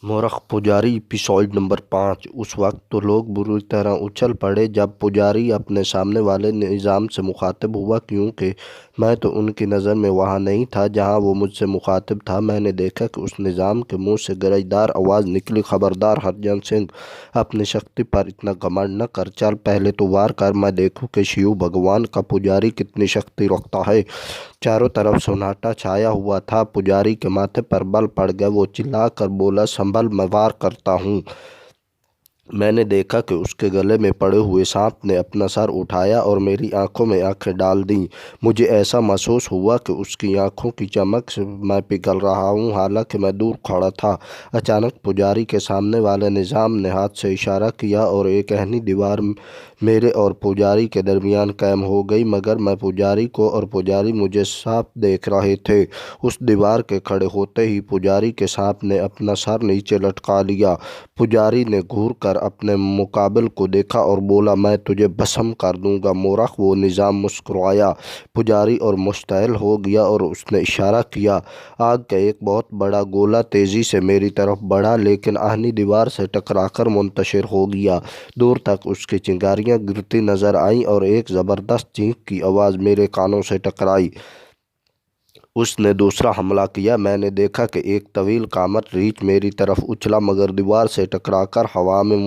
مورخ پجاری episode number 5۔ اس وقت تو لوگ بری طرح اچھل پڑے جب پجاری اپنے سامنے والے نظام سے مخاطب ہوا، کیونکہ میں تو ان کی نظر میں وہاں نہیں تھا جہاں وہ مجھ سے مخاطب تھا۔ میں نے دیکھا کہ اس نظام کے منہ سے گرجدار آواز نکلی، خبردار ہرجن سنگھ، اپنی شکتی پر اتنا گھمنڈ نہ کر، چل پہلے تو وار کر، میں دیکھوں کہ شیو بھگوان کا پجاری کتنی شکتی رکھتا ہے۔ چاروں طرف سناٹا چھایا ہوا تھا، پجاری کے ماتھے پر بل پڑ گیا، وہ چلا کر بولا، سنبھل، میں وار کرتا ہوں۔ میں نے دیکھا کہ اس کے گلے میں پڑے ہوئے سانپ نے اپنا سر اٹھایا اور میری آنکھوں میں آنکھیں ڈال دیں۔ مجھے ایسا محسوس ہوا کہ اس کی آنکھوں کی چمک سے میں پگھل رہا ہوں، حالانکہ میں دور کھڑا تھا۔ اچانک پجاری کے سامنے والے نظام نے ہاتھ سے اشارہ کیا اور ایک ایہنی دیوار میرے اور پجاری کے درمیان قائم ہو گئی، مگر میں پجاری کو اور پجاری مجھے صاف دیکھ رہے تھے۔ اس دیوار کے کھڑے ہوتے ہی پجاری کے سانپ نے اپنا سر نیچے لٹکا لیا۔ پجاری نے گھور کر اپنے مقابل کو دیکھا اور بولا، میں تجھے بھسم کر دوں گا۔ مورخ، وہ نظام مسکرایا، پجاری اور مشتعل ہو گیا اور اس نے اشارہ کیا۔ آگ کا ایک بہت بڑا گولا تیزی سے میری طرف بڑھا، لیکن ایہنی دیوار سے ٹکرا کر منتشر ہو گیا۔ دور تک اس کی چنگاریاں گرتی نظر آئیں اور ایک زبردست چیخ کی آواز میرے کانوں سے ٹکرائی۔ اس نے دوسرا حملہ کیا۔ میں نے دیکھا کہ ایک طویل کامر ریچھ میری طرف اچھلا، مگر دیوار سے ٹکرا کر ہوا میں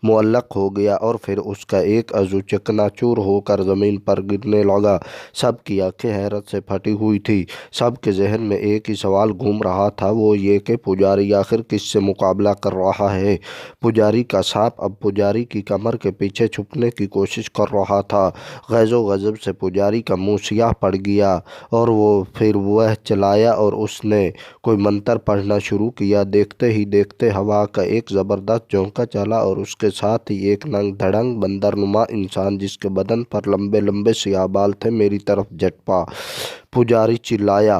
معلق ہو گیا اور پھر اس کا ایک عضو چکنا چور ہو کر زمین پر گرنے لگا۔ سب کی آنکھیں حیرت سے پھٹی ہوئی تھیں۔ سب کے ذہن میں ایک ہی سوال گھوم رہا تھا، وہ یہ کہ پجاری آخر کس سے مقابلہ کر رہا ہے۔ پجاری کا سانپ اب پجاری کی کمر کے پیچھے چھپنے کی کوشش کر رہا تھا۔ غیظ و غضب سے پجاری کا منہ سیاہ پڑ گیا اور پھر وہ چلایا اور اس نے کوئی منتر پڑھنا شروع کیا۔ دیکھتے ہی دیکھتے ہوا کا ایک زبردست جھونکا چلا اور اس کے ساتھ ہی ایک ننگ دھڑنگ بندر نما انسان جس کے بدن پر لمبے لمبے سیاہ بال تھے میری طرف جھپٹا۔ پجاری چلایا،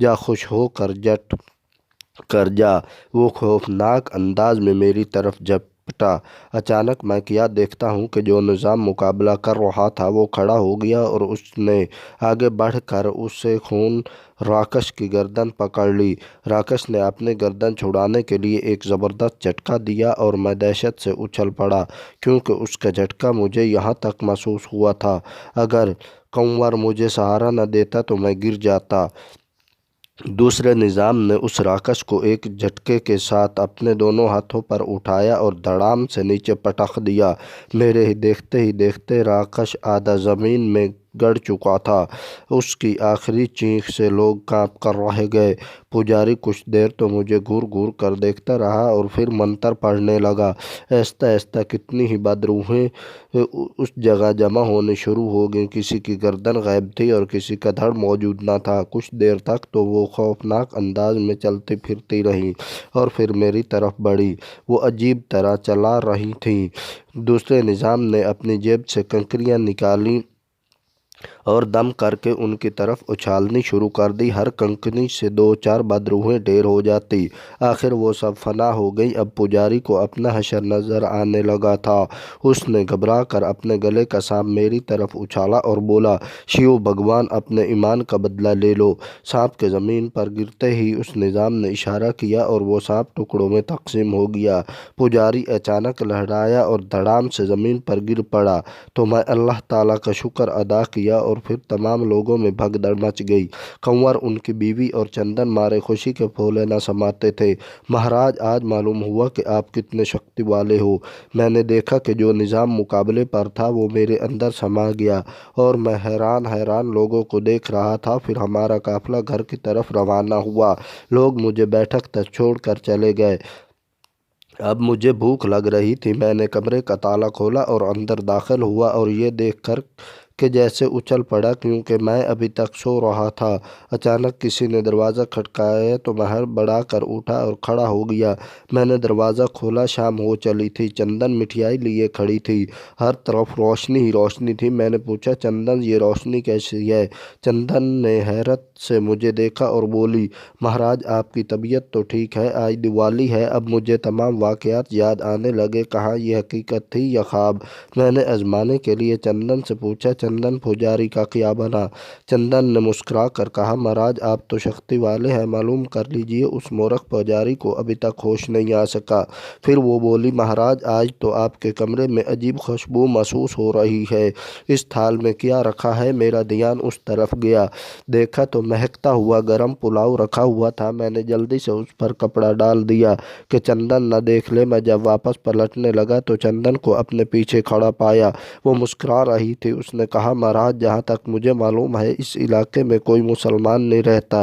جا خوش ہو کر جٹ کر جا۔ وہ خوفناک انداز میں میری طرف جھپٹا۔ اچانک میں کیا دیکھتا ہوں کہ جو نظام مقابلہ کر رہا تھا وہ کھڑا ہو گیا اور اس نے آگے بڑھ کر اسے خون راکش کی گردن پکڑ لی۔ راکش نے اپنی گردن چھڑانے کے لیے ایک زبردست جھٹکا دیا اور میں دہشت سے اچھل پڑا، کیونکہ اس کا جھٹکا مجھے یہاں تک محسوس ہوا تھا، اگر کنور مجھے سہارا نہ دیتا تو میں گر جاتا۔ دوسرے نظام نے اس راکش کو ایک جھٹکے کے ساتھ اپنے دونوں ہاتھوں پر اٹھایا اور دھڑام سے نیچے پٹخ دیا۔ میرے دیکھتے ہی دیکھتے راکش آدھا زمین میں گڑ چکا تھا۔ اس کی آخری چیخ سے لوگ کانپ کر رہ گئے۔ پجاری کچھ دیر تو مجھے گھور گھور کر دیکھتا رہا اور پھر منتر پڑھنے لگا۔ آہستہ آہستہ کتنی ہی بدروحیں اس جگہ جمع ہونے شروع ہو گئیں، کسی کی گردن غائب تھی اور کسی کا دھڑ موجود نہ تھا۔ کچھ دیر تک تو وہ خوفناک انداز میں چلتی پھرتی رہیں اور پھر میری طرف بڑھی۔ وہ عجیب طرح چلا رہی تھیں۔ دوسرے نظام نے اپنی جیب سے کنکریاں نکالیں اور دم کر کے ان کی طرف اچھالنی شروع کر دی۔ ہر کنکری سے دو چار بدروحیں ڈھیر ہو جاتی۔ آخر وہ سب فنا ہو گئیں۔ اب پجاری کو اپنا حشر نظر آنے لگا تھا۔ اس نے گھبرا کر اپنے گلے کا سانپ میری طرف اچھالا اور بولا، شیو بھگوان، اپنے ایمان کا بدلہ لے لو۔ سانپ کے زمین پر گرتے ہی اس نظام نے اشارہ کیا اور وہ سانپ ٹکڑوں میں تقسیم ہو گیا۔ پجاری اچانک لڑکھڑایا اور دھڑام سے زمین پر گر پڑا تو میں اللہ تعالیٰ کا شکر ادا کیا اور پھر تمام لوگوں میں بھگدڑ مچ گئی۔ کنور، ان کی بیوی اور چندن مارے خوشی کے پھولے نہ سماتے تھے۔ مہاراج، آج معلوم ہوا کہ آپ کتنے شکتی والے ہو۔ میں نے دیکھا کہ جو نظام مقابلے پر تھا وہ میرے اندر سما گیا اور میں حیران حیران لوگوں کو دیکھ رہا تھا۔ پھر ہمارا قافلہ گھر کی طرف روانہ ہوا۔ لوگ مجھے بیٹھک تک چھوڑ کر چلے گئے۔ اب مجھے بھوک لگ رہی تھی۔ میں نے کمرے کا تالا کھولا اور اندر داخل ہوا اور یہ دیکھ کر کہ جیسے اچھل پڑا، کیونکہ میں ابھی تک سو رہا تھا۔ اچانک کسی نے دروازہ کھٹکھٹایا تو میں ہڑبڑا کر اٹھا اور کھڑا ہو گیا۔ میں نے دروازہ کھولا، شام ہو چلی تھی۔ چندن مٹھائی لیے کھڑی تھی، ہر طرف روشنی ہی روشنی تھی۔ میں نے پوچھا، چندن، یہ روشنی کیسی ہے؟ چندن نے حیرت سے مجھے دیکھا اور بولی، مہاراج، آپ کی طبیعت تو ٹھیک ہے، آج دیوالی ہے۔ اب مجھے تمام واقعات یاد آنے لگے، کہاں یہ حقیقت تھی یا خواب؟ میں نے آزمانے کے لیے چندن سے پوچھا، چندن چندن پجاری کا کیا بنا؟ چندن نے مسکرا کر کہا، مہاراج آپ تو شکتی والے ہیں، معلوم کر لیجیے اس مورخ پجاری کو ابھی تک ہوش نہیں آ سکا۔ پھر وہ بولی، مہاراج آج تو آپ کے کمرے میں عجیب خوشبو محسوس ہو رہی ہے، اس تھال میں کیا رکھا ہے؟ میرا دھیان اس طرف گیا، دیکھا تو مہکتا ہوا گرم پلاؤ رکھا ہوا تھا۔ میں نے جلدی سے اس پر کپڑا ڈال دیا کہ چندن نہ دیکھ لے۔ میں جب واپس پلٹنے لگا تو چندن کو اپنے پیچھے کھڑا پایا، وہ مسکرا رہی تھی۔ اس نے کہا، مہاراج جہاں تک مجھے معلوم ہے اس علاقے میں کوئی مسلمان نہیں رہتا،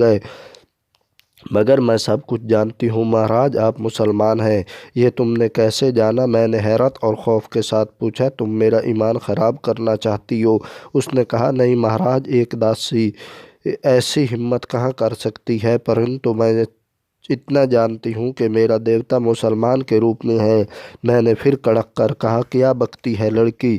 گئے، مگر میں سب کچھ جانتی ہوں۔ مہاراج آپ مسلمان ہیں، یہ تم نے کیسے جانا؟ میں نے حیرت اور خوف کے ساتھ پوچھا۔ تم میرا ایمان خراب کرنا چاہتی ہو؟ اس نے کہا، نہیں مہاراج، ایک داسی ایسی ہمت کہاں کر سکتی ہے، پرنتو میں اتنا جانتی ہوں کہ میرا دیوتا مسلمان کے روپ میں ہے۔ میں نے پھر کڑک کر کہا، کیا بکتی ہے لڑکی؟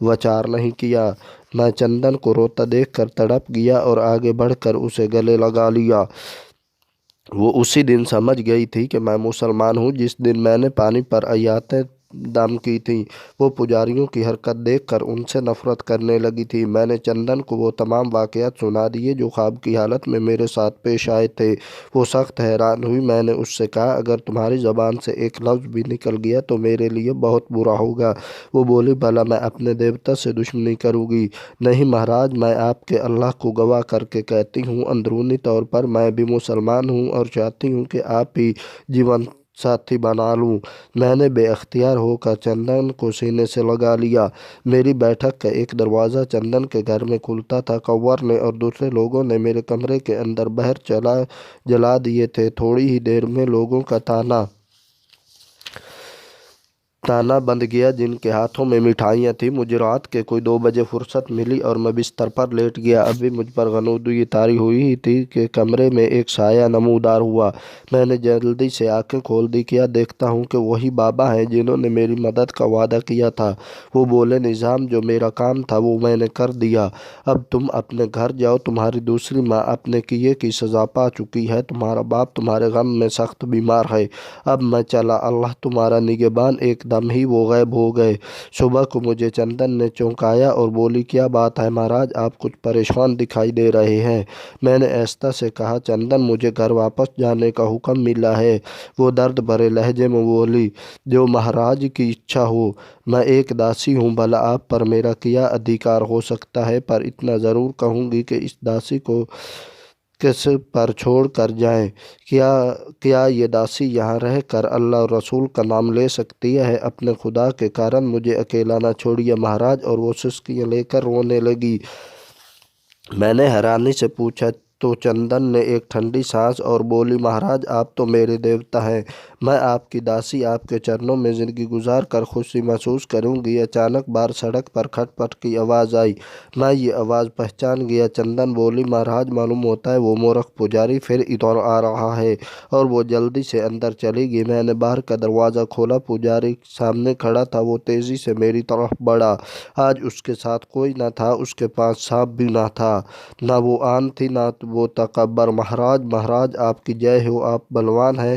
وچار نہیں کیا۔ میں چندن کو روتا دیکھ کر تڑپ گیا اور آگے بڑھ کر اسے گلے لگا لیا۔ وہ اسی دن سمجھ گئی تھی کہ میں مسلمان ہوں جس دن میں نے پانی پر آیاتیں دم کی تھیں۔ وہ پجاریوں کی حرکت دیکھ کر ان سے نفرت کرنے لگی تھی۔ میں نے چندن کو وہ تمام واقعات سنا دیے جو خواب کی حالت میں میرے ساتھ پیش آئے تھے۔ وہ سخت حیران ہوئی۔ میں نے اس سے کہا، اگر تمہاری زبان سے ایک لفظ بھی نکل گیا تو میرے لیے بہت برا ہوگا۔ وہ بولی، بھلا میں اپنے دیوتا سے دشمنی کروں گی؟ نہیں مہاراج، میں آپ کے اللہ کو گواہ کر کے کہتی ہوں، اندرونی طور پر میں بھی مسلمان ہوں اور چاہتی ہوں کہ آپ ہی جیون ساتھی بنا لوں۔ میں نے بے اختیار ہو کر چندن کو سینے سے لگا لیا۔ میری بیٹھک کا ایک دروازہ چندن کے گھر میں کھلتا تھا۔ کنور نے اور دوسرے لوگوں نے میرے کمرے کے اندر بہر جلا دیے تھے۔ تھوڑی ہی دیر میں لوگوں کا تانا بند گیا جن کے ہاتھوں میں مٹھائیاں تھیں۔ مجھے رات کے کوئی 2 بجے فرصت ملی اور میں بستر پر لیٹ گیا۔ ابھی مجھ پر غنودگی طاری ہوئی ہی تھی کہ کمرے میں ایک سایہ نمودار ہوا۔ میں نے جلدی سے آنکھیں کھول دی۔ کیا دیکھتا ہوں کہ وہی بابا ہیں جنہوں نے میری مدد کا وعدہ کیا تھا۔ وہ بولے، نظام، جو میرا کام تھا وہ میں نے کر دیا، اب تم اپنے گھر جاؤ۔ تمہاری دوسری ماں اپنے کیے کی سزا پا چکی ہے، تمہارا باپ تمہارے غم میں سخت بیمار ہے، اب میں چلا، اللہ تمہارا نگہبان۔ ایک دم ہی وہ غائب ہو گئے۔ صبح کو مجھے چندن نے چونکایا اور بولی، کیا بات ہے مہاراج، آپ کچھ پریشان دکھائی دے رہے ہیں؟ میں نے آہستہ سے کہا، چندن، مجھے گھر واپس جانے کا حکم ملا ہے۔ وہ درد بھرے لہجے میں بولی، جو مہاراج کی اچھا ہو، میں ایک داسی ہوں، بھلا آپ پر میرا کیا ادھیکار ہو سکتا ہے؟ پر اتنا ضرور کہوں گی کہ اس داسی کو کس پر چھوڑ کر جائیں۔ کیا یہ داسی یہاں رہ کر اللہ اور رسول کا نام لے سکتی ہے؟ اپنے خدا کے کارن مجھے اکیلا نہ چھوڑیے مہاراج۔ اور وہ سسکیاں لے کر رونے لگی۔ میں نے حیرانی سے پوچھا تو چندن نے ایک ٹھنڈی سانس اور بولی، مہاراج آپ تو میرے دیوتا ہیں، میں آپ کی داسی آپ کے چرنوں میں زندگی گزار کر خوشی محسوس کروں گی۔ اچانک باہر سڑک پر کھٹ پٹ کی آواز آئی۔ میں یہ آواز پہچان گیا۔ چندن بولی، مہاراج معلوم ہوتا ہے وہ مورخ پجاری پھر ادھر آ رہا ہے۔ اور وہ جلدی سے اندر چلی گئی۔ میں نے باہر کا دروازہ کھولا، پجاری سامنے کھڑا تھا۔ وہ تیزی سے میری طرف بڑھا۔ آج اس کے ساتھ کوئی نہ تھا، اس کے پاس سانپ بھی نہ تھا، نہ وہ آن تھی نہ وہ تکبر۔ مہاراج، مہاراج آپ کی جے ہو، آپ بلوان ہیں،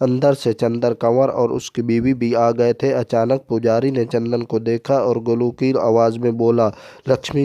اندر سے چندر کنور اور اس کی بیوی بھی آ گئے تھے۔ اچانک پجاری نے چندن کو دیکھا اور گلوکیر آواز میں بولا، لکشمی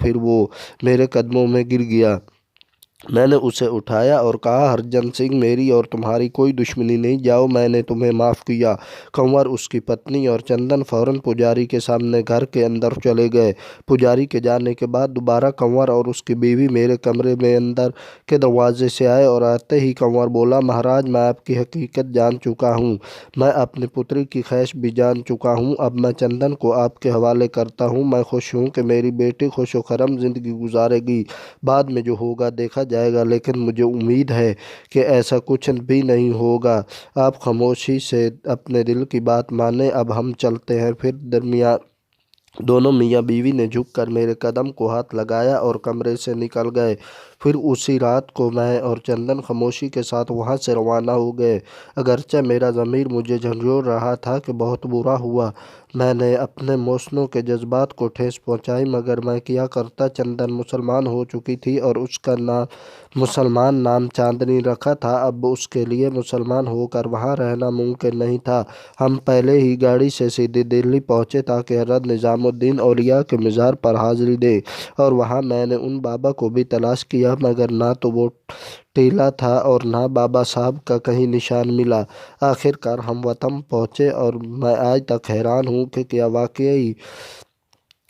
پھر وہ میرے قدموں میں گر گیا۔ میں نے اسے اٹھایا اور کہا، ہرجن سنگھ، میری اور تمہاری کوئی دشمنی نہیں، جاؤ، میں نے تمہیں معاف کیا۔ کنور، اس کی پتنی اور چندن فوراً پجاری کے سامنے گھر کے اندر چلے گئے۔ پجاری کے جانے کے بعد دوبارہ کنور اور اس کی بیوی میرے کمرے میں اندر کے دروازے سے آئے اور آتے ہی کنور بولا، مہاراج میں آپ کی حقیقت جان چکا ہوں، میں اپنی پتری کی خواہش بھی جان چکا ہوں، اب میں چندن کو آپ کے حوالے کرتا ہوں۔ میں خوش ہوں کہ میری بیٹی خوش و خرم زندگی گزارے گی، بعد میں جو ہوگا دیکھا جائے گا، لیکن مجھے امید ہے کہ ایسا کچھ بھی نہیں ہوگا۔ آپ خاموشی سے اپنے دل کی بات مانیں، اب ہم چلتے ہیں۔ پھر دونوں میاں بیوی نے جھک کر میرے قدم کو ہاتھ لگایا اور کمرے سے نکل گئے۔ پھر اسی رات کو میں اور چندن خاموشی کے ساتھ وہاں سے روانہ ہو گئے۔ اگرچہ میرا ضمیر مجھے جھنجھوڑ رہا تھا کہ بہت برا ہوا، میں نے اپنے محسنوں کے جذبات کو ٹھیس پہنچائی، مگر میں کیا کرتا؟ چندن مسلمان ہو چکی تھی اور اس کا مسلمان نام چاندنی رکھا تھا۔ اب اس کے لیے مسلمان ہو کر وہاں رہنا ممکن نہیں تھا۔ ہم پہلے ہی گاڑی سے سیدھے دہلی پہنچے تاکہ حضرت نظام الدین اولیاء کے مزار پر حاضری دیں، اور وہاں میں نے ان بابا کو بھی تلاش کیا، مگر نہ تو وہ ٹیلہ تھا اور نہ بابا صاحب کا کہیں نشان ملا۔ آخرکار ہم وطن پہنچے، اور میں آج تک حیران ہوں کہ کیا واقعی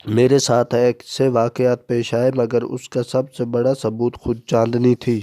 میرے ساتھ ایسے واقعات پیش آئے، مگر اس کا سب سے بڑا ثبوت خود چاندنی تھی۔